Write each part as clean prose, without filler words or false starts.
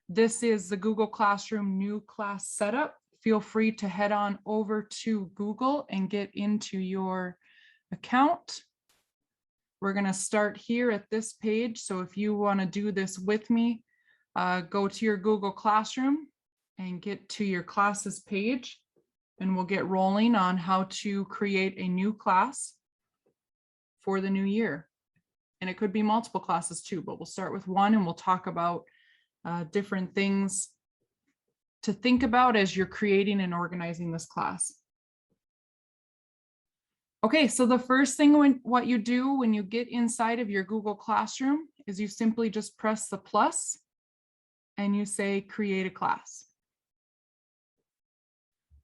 This is the Google Classroom new class setup. Feel free to head on over to Google and get into your account. We're going to start here at this page. So if you want to do this with me, go to your Google Classroom and get to your classes page, and we'll get rolling on how to create a new class for the new year. And it could be multiple classes too, but we'll start with one and we'll talk about different things to think about as you're creating and organizing this class. Okay, so the first thing what you do when you get inside of your Google Classroom is you simply just press the plus and you say create a class.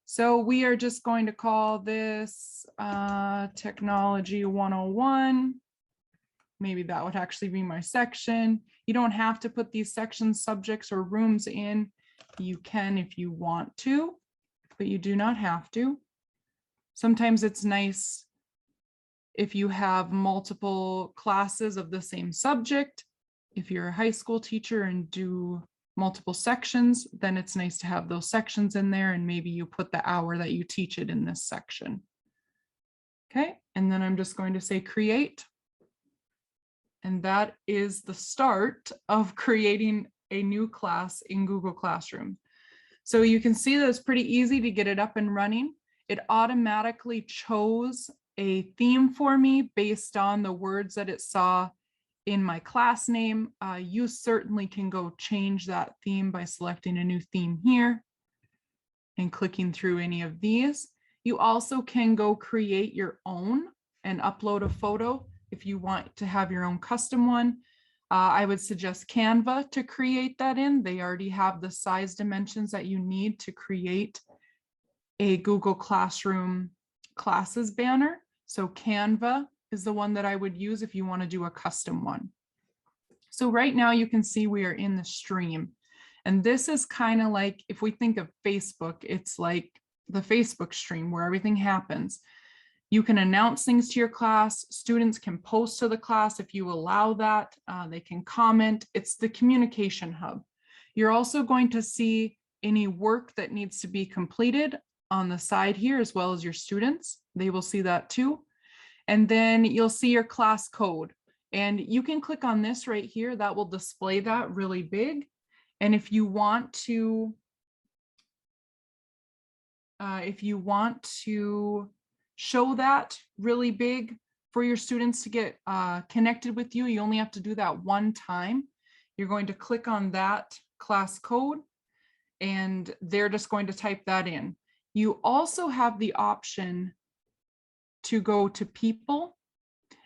So we are just going to call this Technology 101. Maybe that would actually be my section. You don't have to put these sections, subjects, or rooms in. You can if you want to, but you do not have to. Sometimes it's nice if you have multiple classes of the same subject. If you're a high school teacher and do multiple sections, then it's nice to have those sections in there, and maybe you put the hour that you teach it in this section. Okay, and then I'm just going to say create. And that is the start of creating a new class in Google Classroom. So you can see that it's pretty easy to get it up and running. It automatically chose a theme for me based on the words that it saw in my class name. You certainly can go change that theme by selecting a new theme here and clicking through any of these. You also can go create your own and upload a photo if you want to have your own custom one. I would suggest Canva to create that in. They already have the size dimensions that you need to create a Google Classroom classes banner. So Canva is the one that I would use if you want to do a custom one. So right now you can see we are in the stream. And this is kind of like, if we think of Facebook, it's like the Facebook stream where everything happens. You can announce things to your class. Students can post to the class if you allow that. They can comment. It's the communication hub. You're also going to see any work that needs to be completed on the side here, as well as your students. They will see that too. And then you'll see your class code. And you can click on this right here. That will display that really big. And if you want to, show that really big for your students to get connected with you, you only have to do that one time. You're going to click on that class code and they're just going to type that in. You also have the option to go to people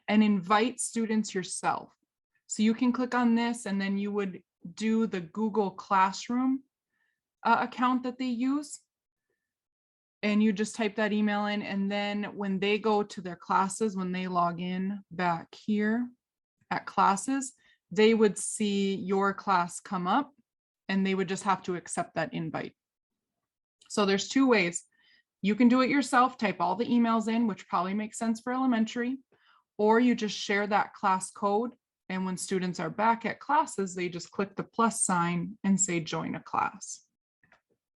and invite students yourself. So you can click on this and then you would do the Google Classroom account that they use. And you just type that email in, and then when they go to their classes, when they log in back here at classes, they would see your class come up and they would just have to accept that invite. So there's two ways. You can do it yourself, type all the emails in, which probably makes sense for elementary, or you just share that class code. And when students are back at classes, they just click the plus sign and say join a class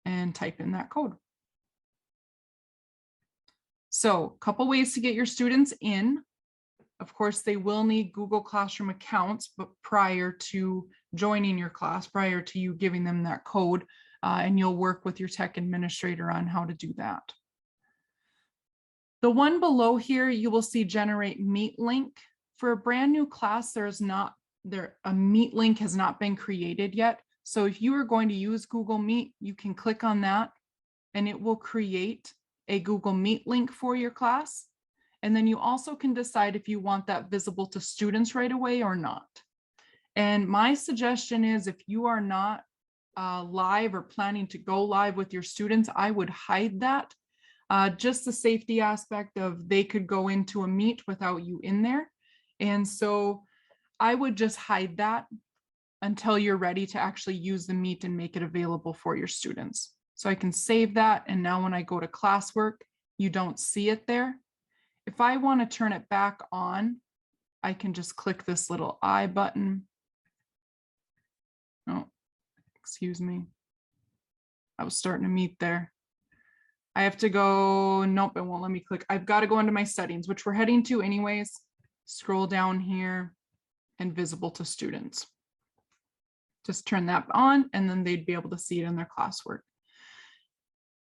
and type in that code. So a couple ways to get your students in. Of course, they will need Google Classroom accounts, but prior to joining your class, prior to you giving them that code, and you'll work with your tech administrator on how to do that. The one below here, you will see generate meet link. For a brand new class, a meet link has not been created yet. So if you are going to use Google Meet, you can click on that and it will create a Google Meet link for your class. And then you also can decide if you want that visible to students right away or not. And my suggestion is if you are not live or planning to go live with your students, I would hide that. Just the safety aspect of they could go into a meet without you in there. And so I would just hide that until you're ready to actually use the Meet and make it available for your students. So I can save that. And now when I go to classwork, you don't see it there. If I want to turn it back on, I can just click this little I button. Oh, excuse me. I was starting to meet there. I have to go, nope, it won't let me click. I've got to go into my settings, which we're heading to anyways. Scroll down here and visible to students. Just turn that on and then they'd be able to see it in their classwork.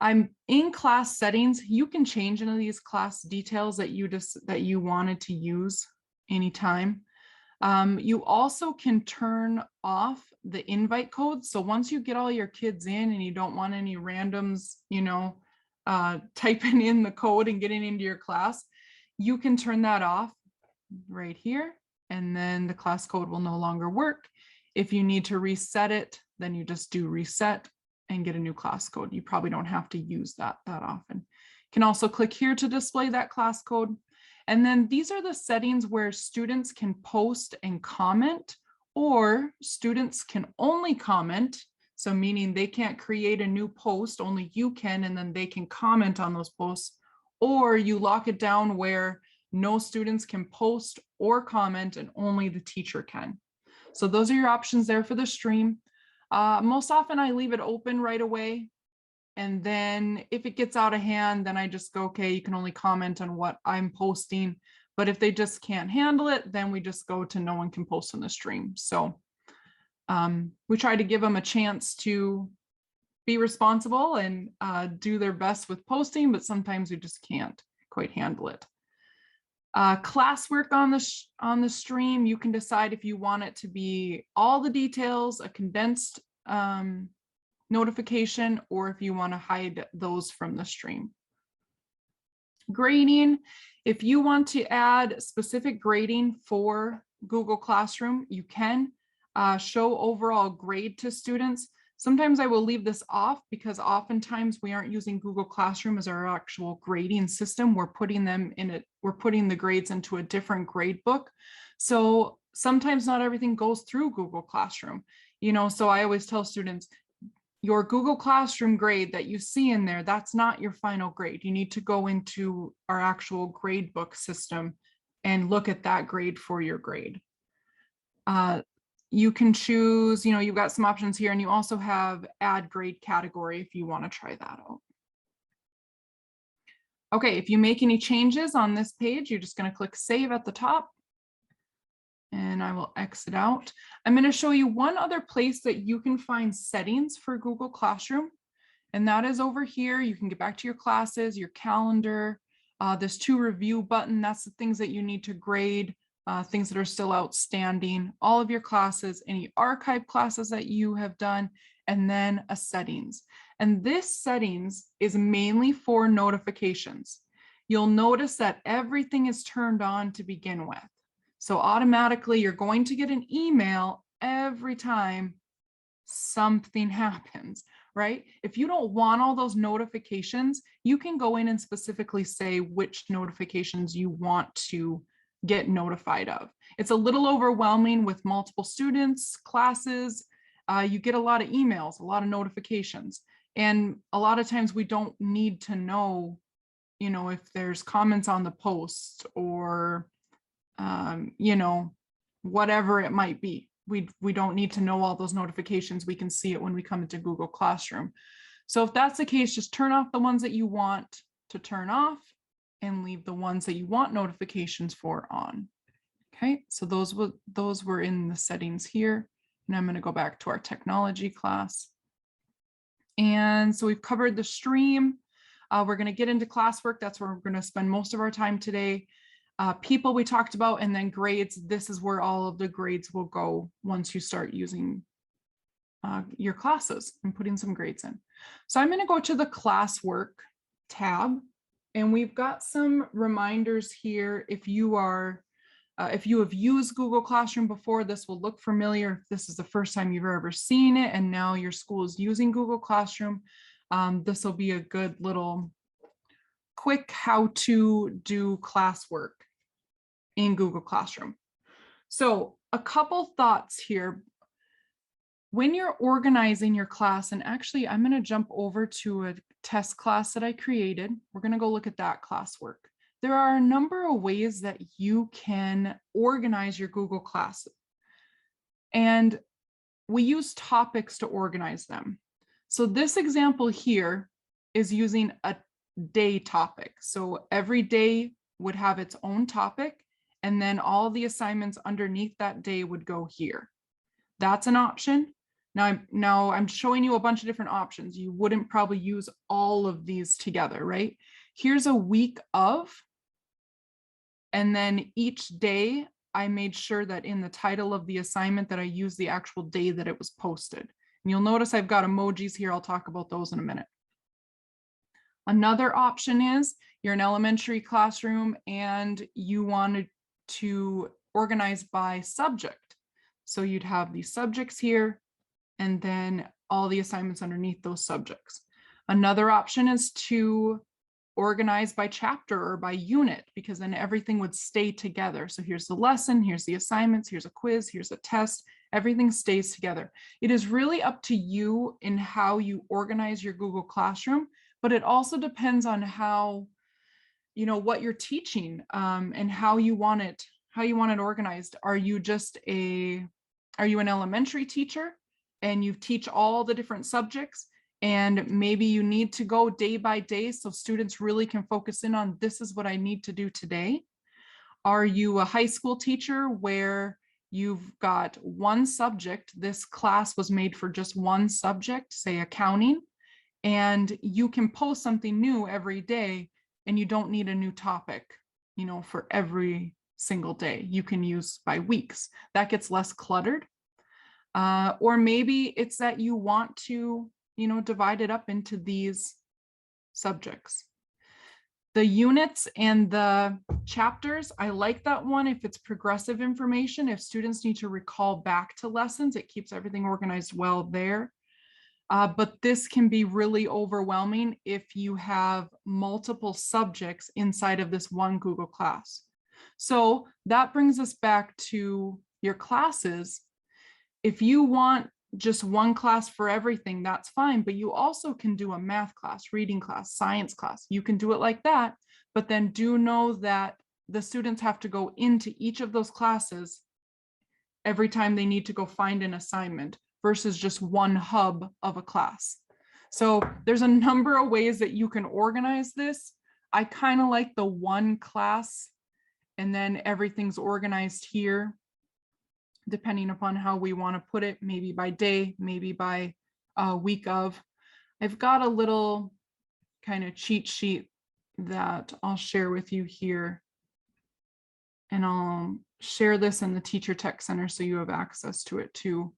I'm in class settings. You can change any of these class details that you wanted to use anytime. You also can turn off the invite code. So once you get all your kids in and you don't want any randoms, typing in the code and getting into your class, you can turn that off right here. And then the class code will no longer work. If you need to reset it, then you just do reset and get a new class code. You probably don't have to use that often. You can also click here to display that class code. And then these are the settings where students can post and comment, or students can only comment. So meaning they can't create a new post, only you can, and then they can comment on those posts. Or you lock it down where no students can post or comment and only the teacher can. So those are your options there for the stream. Most often I leave it open right away. And then if it gets out of hand, then I just go, okay, you can only comment on what I'm posting. But if they just can't handle it, then we just go to no one can post on the stream. So we try to give them a chance to be responsible and do their best with posting, but sometimes we just can't quite handle it. Classwork on the stream, you can decide if you want it to be all the details, a condensed notification, or if you want to hide those from the stream. Grading, if you want to add specific grading for Google Classroom, you can show overall grade to students. Sometimes I will leave this off because oftentimes we aren't using Google Classroom as our actual grading system. We're putting the grades into a different grade book. So sometimes not everything goes through Google Classroom, so I always tell students, your Google Classroom grade that you see in there, that's not your final grade. You need to go into our actual grade book system and look at that grade for your grade. You can choose, you've got some options here, and you also have add grade category if you want to try that out. Okay, if you make any changes on this page, you're just going to click save at the top. And I will exit out. I'm going to show you one other place that you can find settings for Google Classroom. And that is over here. You can get back to your classes, your calendar, this to review button. That's the things that you need to grade, things that are still outstanding, all of your classes, any archive classes that you have done, and then a settings. And this settings is mainly for notifications. You'll notice that everything is turned on to begin with. So automatically you're going to get an email every time something happens, right? If you don't want all those notifications, you can go in and specifically say which notifications you want to get notified of. It's a little overwhelming with multiple students, classes. You get a lot of emails, a lot of notifications. And a lot of times we don't need to know, if there's comments on the post or whatever it might be. We don't need to know all those notifications. We can see it when we come into Google Classroom. So if that's the case, just turn off the ones that you want to turn off and leave the ones that you want notifications for on. Okay, so those were in the settings here. And I'm going to go back to our technology class. And so we've covered the stream. We're going to get into classwork. That's where we're going to spend most of our time today. People we talked about, and then grades. This is where all of the grades will go once you start using your classes and putting some grades in. So I'm going to go to the classwork tab, and we've got some reminders here. If you have used Google Classroom before, this will look familiar. If this is the first time you've ever seen it and now your school is using Google Classroom, this will be a good little quick how to do classwork in Google Classroom. So a couple thoughts here. When you're organizing your class, and actually I'm going to jump over to a test class that I created. We're going to go look at that classwork. there are a number of ways that you can organize your Google Class. And we use topics to organize them. So this example here is using a day topic. So every day would have its own topic, and then all the assignments underneath that day would go here. That's an option. Now I'm showing you a bunch of different options. You wouldn't probably use all of these together, right? Here's a week of, and then each day I made sure that in the title of the assignment that I use the actual day that it was posted. And you'll notice I've got emojis here. I'll talk about those in a minute. Another option is you're an elementary classroom and you wanted to organize by subject. So you'd have these subjects here and then all the assignments underneath those subjects. Another option is to organize by chapter or by unit, because then everything would stay together. So here's the lesson, here's the assignments, here's a quiz, here's a test, everything stays together. It is really up to you in how you organize your Google Classroom, but it also depends on how, you know, what you're teaching and how you want it organized. Are you an elementary teacher and you teach all the different subjects? And maybe you need to go day by day so students really can focus in on this is what I need to do today. Are you a high school teacher where you've got one subject, this class was made for just one subject, say accounting, and you can post something new every day and you don't need a new topic, you know, for every single day. You can use by weeks. That gets less cluttered. Or maybe it's that you want to, you know, divide it up into these subjects. The units and the chapters, I like that one if it's progressive information. If students need to recall back to lessons, it keeps everything organized well there. But this can be really overwhelming if you have multiple subjects inside of this one Google class. So that brings us back to your classes. If you want just one class for everything, that's fine, but you also can do a math class, reading class, science class. You can do it like that, but then do know that the students have to go into each of those classes every time they need to go find an assignment versus just one hub of a class. So there's a number of ways that you can organize this. I kind of like the one class and then everything's organized here, depending upon how we want to put it, maybe by day, maybe by week of. I've got a little kind of cheat sheet that I'll share with you here. And I'll share this in the Teacher Tech Center so you have access to it too.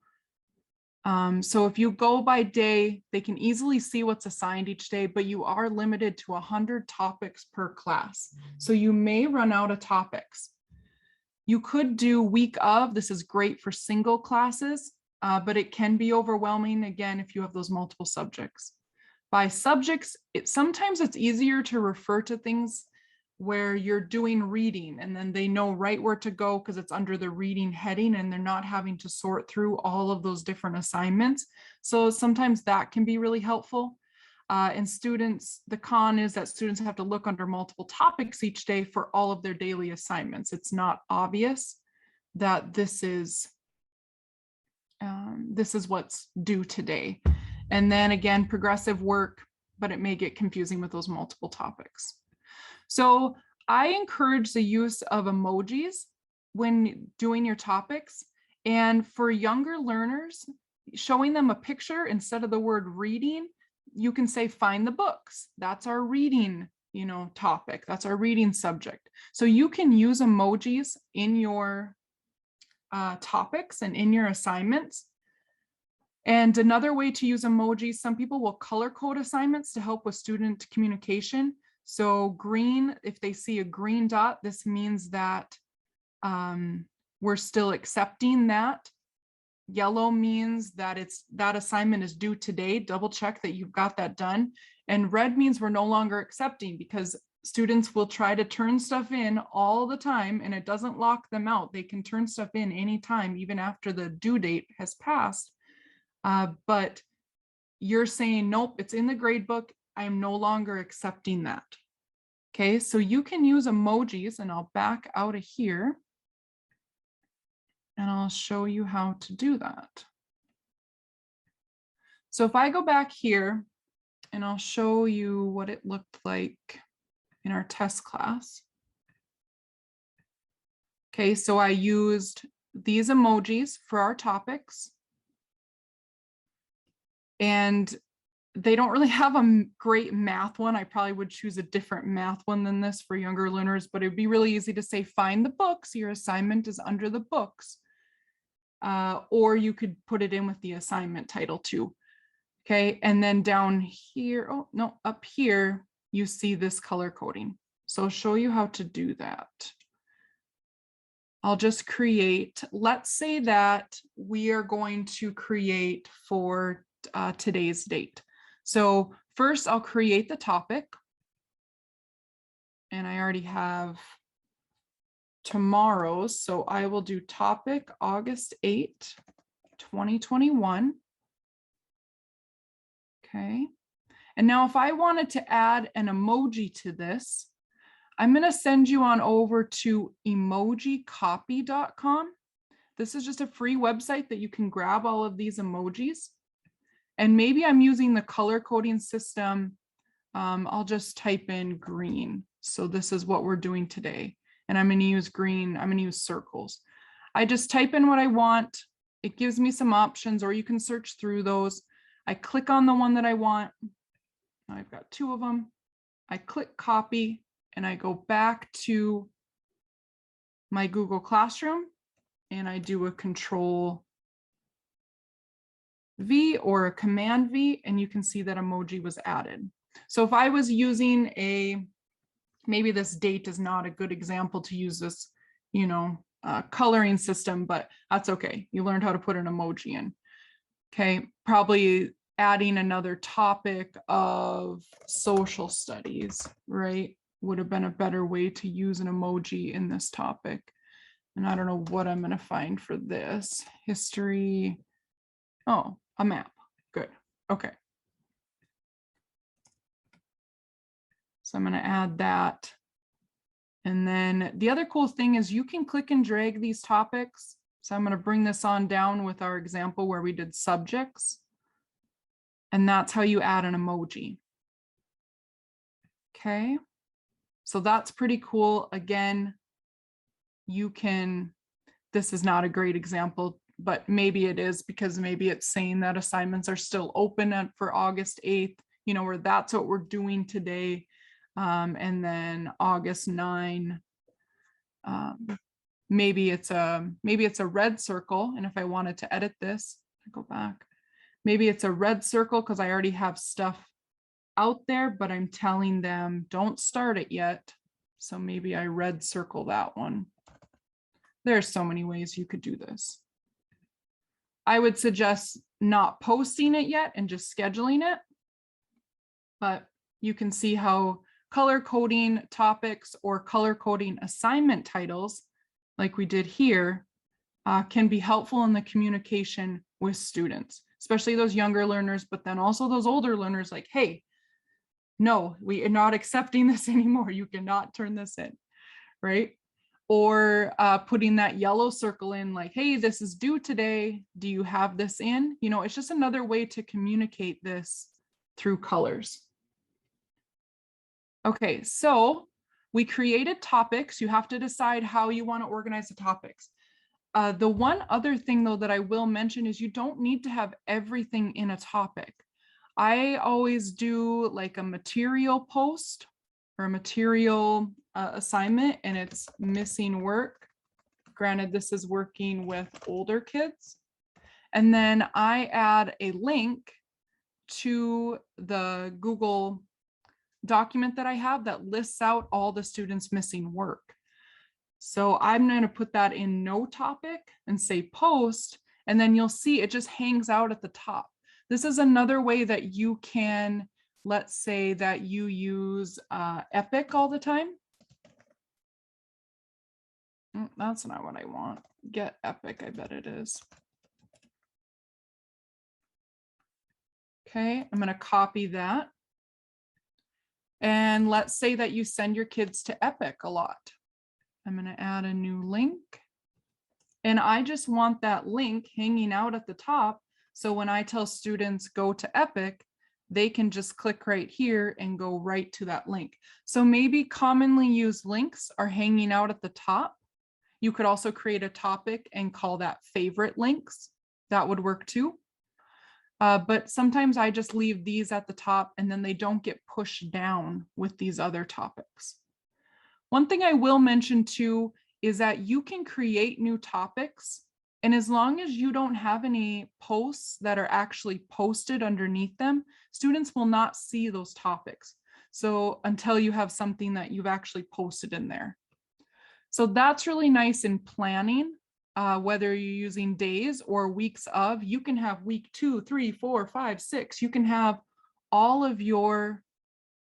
So if you go by day, they can easily see what's assigned each day, but you are limited to 100 topics per class. So you may run out of topics. You could do week of, this is great for single classes, but it can be overwhelming again if you have those multiple subjects. By subjects, sometimes it's easier to refer to things where you're doing reading and then they know right where to go because it's under the reading heading and they're not having to sort through all of those different assignments. So sometimes that can be really helpful. And students, the con is that students have to look under multiple topics each day for all of their daily assignments. It's not obvious that this is what's due today. And then again, progressive work, but it may get confusing with those multiple topics. So I encourage the use of emojis when doing your topics. And for younger learners, showing them a picture instead of the word reading, you can say, find the books. That's our reading, you know, topic. That's our reading subject. So you can use emojis in your topics and in your assignments. And another way to use emojis, some people will color code assignments to help with student communication. So green, if they see a green dot, this means that we're still accepting that. Yellow means that that assignment is due today. Double check that you've got that done. And red means we're no longer accepting, because students will try to turn stuff in all the time and it doesn't lock them out. They can turn stuff in anytime, even after the due date has passed. But you're saying, nope, it's in the grade book. I am no longer accepting that. Okay, so you can use emojis, and I'll back out of here and I'll show you how to do that. So if I go back here and I'll show you what it looked like in our test class. Okay, so I used these emojis for our topics. And they don't really have a great math one. I probably would choose a different math one than this for younger learners, but it'd be really easy to say, find the books. Your assignment is under the books. Or you could put it in with the assignment title too. Okay, and then down here, oh no, up here, you see this color coding. So I'll show you how to do that. I'll just create, let's say that we are going to create for today's date. So first I'll create the topic. And I already have tomorrow's, so I will do topic August 8, 2021. Okay. And now if I wanted to add an emoji to this, I'm going to send you on over to emojicopy.com. This is just a free website that you can grab all of these emojis. And maybe I'm using the color coding system. I'll just type in green. So this is what we're doing today. And I'm going to use green. I'm going to use circles. I just type in what I want. It gives me some options, or you can search through those. I click on the one that I want. I've got two of them. I click copy and I go back to my Google Classroom and I do a Control V or a Command V, and you can see that emoji was added. So if I was using maybe this date is not a good example to use this, coloring system, but that's okay. You learned how to put an emoji in. Okay, probably adding another topic of social studies, right? Would have been a better way to use an emoji in this topic. And I don't know what I'm going to find for this. History. Oh, a map. Good. Okay. So I'm going to add that. And then the other cool thing is you can click and drag these topics. So I'm going to bring this on down with our example where we did subjects. And that's how you add an emoji. Okay. So that's pretty cool. Again, this is not a great example, but maybe it is because maybe it's saying that assignments are still open for August 8th, where that's what we're doing today. And then August 9, maybe it's a red circle. And if I wanted to edit this, I go back, maybe it's a red circle because I already have stuff out there, but I'm telling them don't start it yet. So maybe I red circle that one. There's so many ways you could do this. I would suggest not posting it yet and just scheduling it. But you can see how color coding topics or color coding assignment titles, like we did here, can be helpful in the communication with students, especially those younger learners, but then also those older learners like, hey, no, we are not accepting this anymore. You cannot turn this in, right? Or putting that yellow circle in like, hey, this is due today. Do you have this in? It's just another way to communicate this through colors. Okay, so we created topics. You have to decide how you want to organize the topics. The one other thing though that I will mention is you don't need to have everything in a topic. I always do like a material post or a material assignment, and it's missing work. Granted, this is working with older kids. And then I add a link to the Google document that I have that lists out all the students missing work. So I'm going to put that in no topic and say post, and then you'll see it just hangs out at the top. This is another way that you can, let's say that you use Epic all the time. That's not what I want. Get Epic, I bet it is. Okay, I'm going to copy that. And let's say that you send your kids to Epic a lot. I'm going to add a new link. And I just want that link hanging out at the top. So when I tell students go to Epic, they can just click right here and go right to that link. So maybe commonly used links are hanging out at the top. You could also create a topic and call that favorite links. That would work too. But sometimes I just leave these at the top and then they don't get pushed down with these other topics. One thing I will mention too is that you can create new topics, and as long as you don't have any posts that are actually posted underneath them, students will not see those topics. So until you have something that you've actually posted in there. So that's really nice in planning, whether you're using days or weeks of. You can have week 2, 3, 4, 5, 6. You can have all of your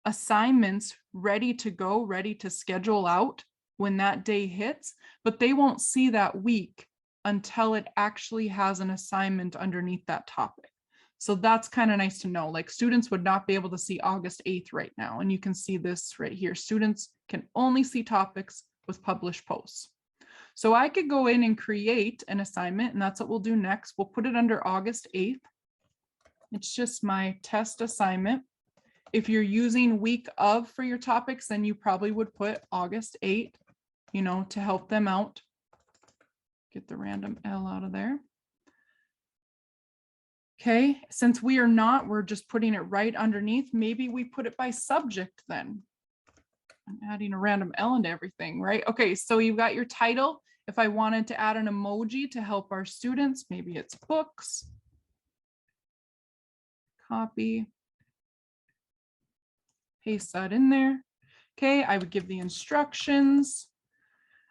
assignments ready to go, ready to schedule out when that day hits, but they won't see that week until it actually has an assignment underneath that topic. So that's kind of nice to know. Like students would not be able to see August 8th right now. And you can see this right here. Students can only see topics with published posts. So I could go in and create an assignment, and that's what we'll do next. We'll put it under August 8th. It's just my test assignment. If you're using week of for your topics, then you probably would put August 8th, you know, to help them out. Get the random L out of there. Okay, since we are not, we're just putting it right underneath. Maybe we put it by subject then. I'm adding a random L into everything, right? Okay, so you've got your title. If I wanted to add an emoji to help our students, maybe it's books. Copy. Paste that in there. Okay, I would give the instructions.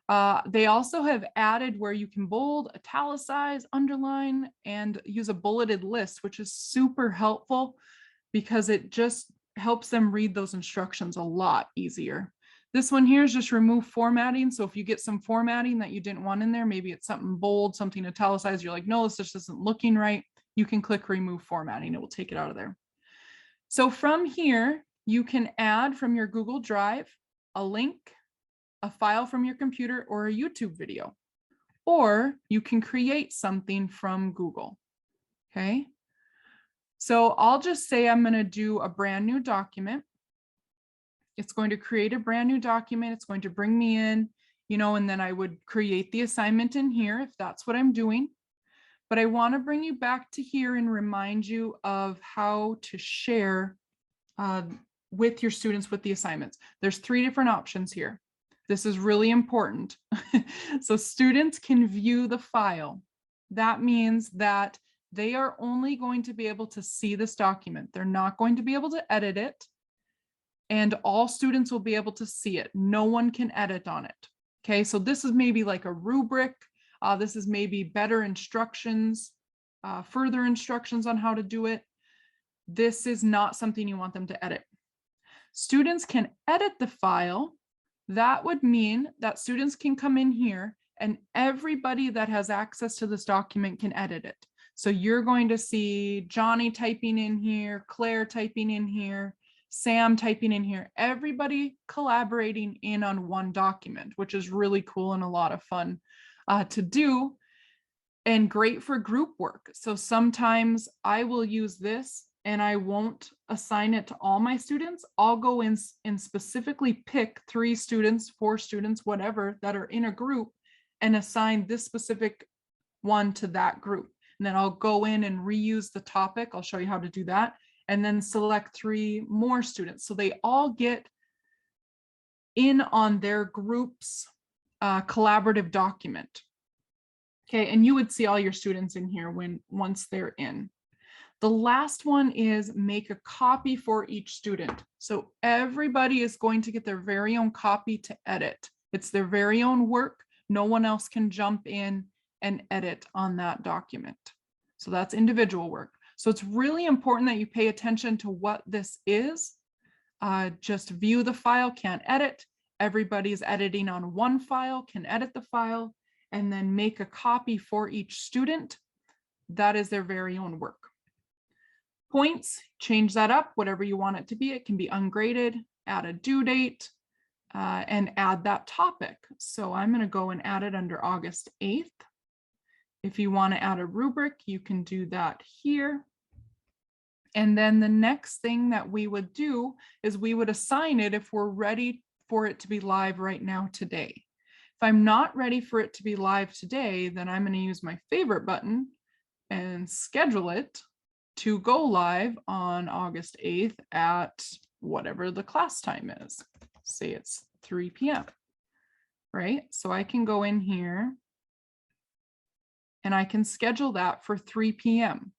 They also have added where you can bold, italicize, underline, and use a bulleted list, which is super helpful because it just helps them read those instructions a lot easier. This one here is just remove formatting. So if you get some formatting that you didn't want in there, maybe it's something bold, something italicized, you're like, no, this just isn't looking right. You can click remove formatting. It will take it out of there. So from here, you can add from your Google Drive a link, a file from your computer, or a YouTube video, or you can create something from Google. Okay. So I'll just say I'm going to do a brand new document. It's going to create a brand new document. It's going to bring me in, you know, and then I would create the assignment in here if that's what I'm doing. But I want to bring you back to here and remind you of how to share with your students with the assignments. There's 3 different options here. This is really important. So students can view the file. That means that they are only going to be able to see this document. They're not going to be able to edit it. And all students will be able to see it. No one can edit on it. Okay, so this is maybe like a rubric. This is maybe better instructions, further instructions on how to do it. This is not something you want them to edit. Students can edit the file. That would mean that students can come in here and everybody that has access to this document can edit it. So you're going to see Johnny typing in here, Claire typing in here, Sam typing in here, everybody collaborating in on one document, which is really cool and a lot of fun to do and great for group work. So sometimes I will use this and I won't assign it to all my students. I'll go in and specifically pick 3 students, 4 students, whatever, that are in a group and assign this specific one to that group. And then I'll go in and reuse the topic. I'll show you how to do that. And then select 3 more students. So they all get in on their group's collaborative document. Okay, and you would see all your students in here once they're in. The last one is make a copy for each student. So everybody is going to get their very own copy to edit. It's their very own work. No one else can jump in and edit on that document. So that's individual work. So it's really important that you pay attention to what this is. Just view the file, can't edit. Everybody's editing on one file, can edit the file, and then make a copy for each student. That is their very own work. Points, change that up, whatever you want it to be. It can be ungraded. add a due date, and add that topic. So I'm going to go and add it under August 8th. If you want to add a rubric, you can do that here. And then the next thing that we would do is we would assign it if we're ready for it to be live right now today. If I'm not ready for it to be live today, then I'm going to use my favorite button and schedule it to go live on August 8th at whatever the class time is. Say it's 3 p.m. right? So I can go in here and I can schedule that for 3 p.m.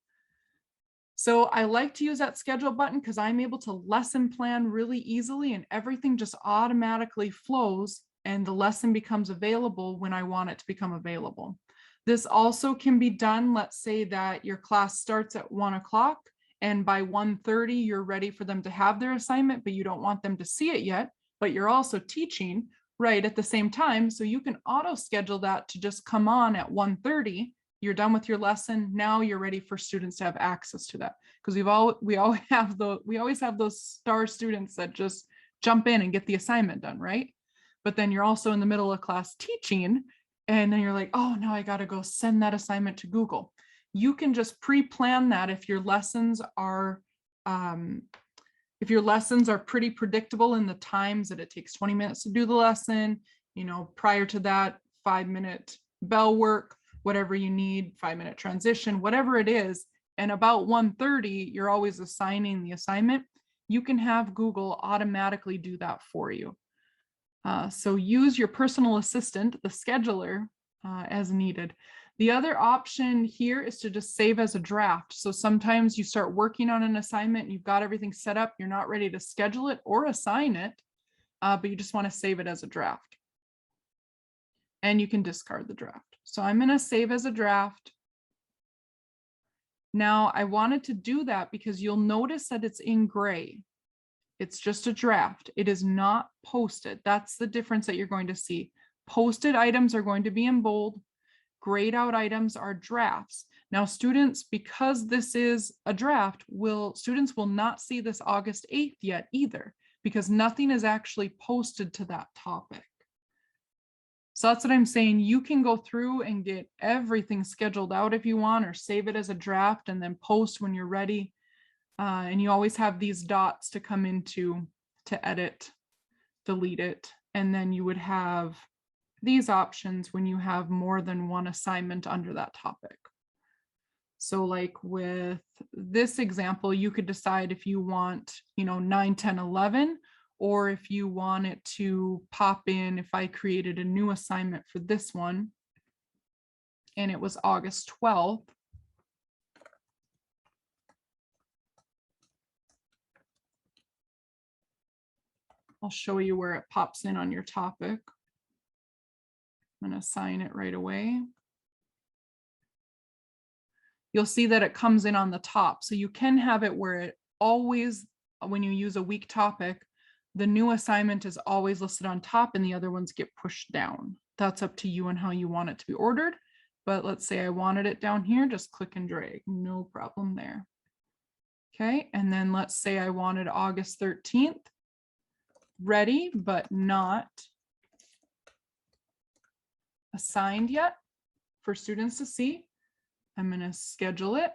So I like to use that schedule button because I'm able to lesson plan really easily and everything just automatically flows and the lesson becomes available when I want it to become available. This also can be done, let's say that your class starts at 1 o'clock and by 1:30 you're ready for them to have their assignment, but you don't want them to see it yet, but you're also teaching right at the same time. So you can auto schedule that to just come on at 1:30. You're done with your lesson. Now you're ready for students to have access to that. Because we always have those star students that just jump in and get the assignment done, right? But then you're also in the middle of class teaching, and then you're like, oh, now I got to go send that assignment to Google. You can just pre-plan that if your lessons are pretty predictable in the times that it takes 20 minutes to do the lesson, prior to that, 5-minute bell work, whatever you need, 5-minute transition, whatever it is. And about 1:30, you're always assigning the assignment. You can have Google automatically do that for you. So use your personal assistant, the scheduler, as needed. The other option here is to just save as a draft. So sometimes you start working on an assignment, you've got everything set up, you're not ready to schedule it or assign it, but you just want to save it as a draft. And you can discard the draft. So I'm going to save as a draft. Now I wanted to do that because you'll notice that it's in gray. It's just a draft. It is not posted. That's the difference that you're going to see. Posted items are going to be in bold. Grayed out items are drafts. Now students, because this is a draft, students will not see this August 8th yet either, because nothing is actually posted to that topic. So that's what I'm saying. You can go through and get everything scheduled out if you want, or save it as a draft and then post when you're ready. And you always have these dots to come into to edit, delete it. And then you would have these options when you have more than one assignment under that topic. So like with this example, you could decide if you want, 9, 10, 11, or if you want it to pop in. If I created a new assignment for this one and it was August 12th, I'll show you where it pops in on your topic. I'm going to assign it right away. You'll see that it comes in on the top. So you can have it where it always, when you use a weak topic, the new assignment is always listed on top and the other ones get pushed down. That's up to you and how you want it to be ordered. But let's say I wanted it down here, just click and drag, no problem there. Okay, and then let's say I wanted August 13th, ready, but not assigned yet for students to see. I'm going to schedule it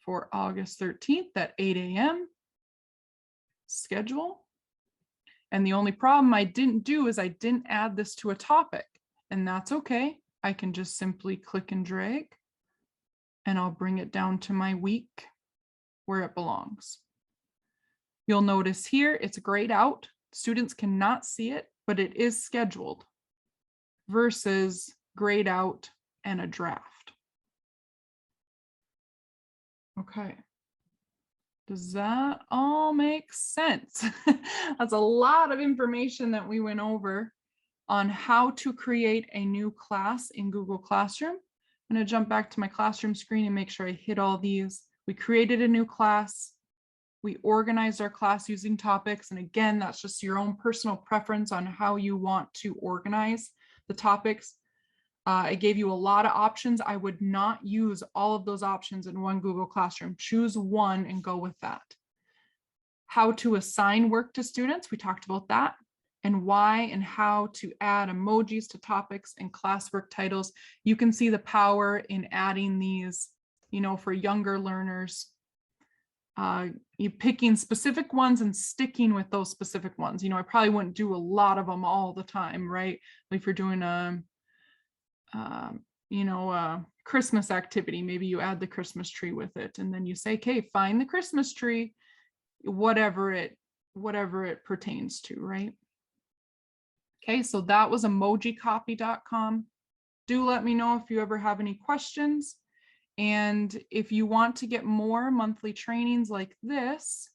for August 13th at 8 a.m. Schedule. And the only problem I didn't do is I didn't add this to a topic, and that's okay. I can just simply click and drag and I'll bring it down to my week where it belongs. You'll notice here it's grayed out. Students cannot see it, but it is scheduled versus grayed out and a draft. Okay. Does that all make sense? That's a lot of information that we went over on how to create a new class in Google Classroom. I'm going to jump back to my classroom screen and make sure I hit all these. We created a new class. We organized our class using topics. And again, that's just your own personal preference on how you want to organize the topics. I gave you a lot of options. I would not use all of those options in one Google Classroom. Choose one and go with that. how to assign work to students. We talked about that, and why and how to add emojis to topics and classwork titles. You can see the power in adding these, for younger learners. You picking specific ones and sticking with those specific ones. I probably wouldn't do a lot of them all the time, right? Like if you're doing a Christmas activity, maybe you add the Christmas tree with it, and then you say, okay, find the Christmas tree, whatever it pertains to, right? Okay, so that was emojicopy.com. Do let me know if you ever have any questions. And if you want to get more monthly trainings like this,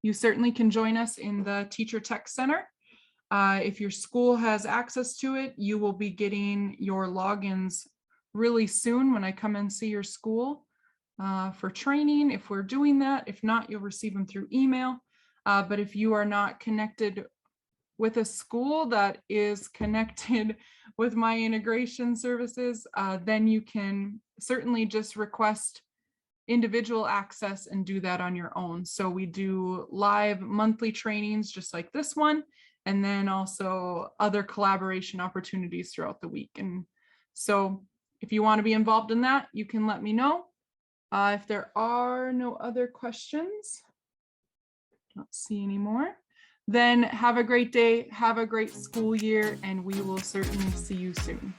you certainly can join us in the Teacher Tech Center. If your school has access to it, you will be getting your logins really soon when I come and see your school for training, if we're doing that. If not, you'll receive them through email. But if you are not connected with a school that is connected with my integration services, then you can certainly just request individual access and do that on your own. So we do live monthly trainings just like this one, and then also other collaboration opportunities throughout the week. And so if you want to be involved in that, you can let me know. If there are no other questions, don't see any more, then have a great day, have a great school year, and we will certainly see you soon.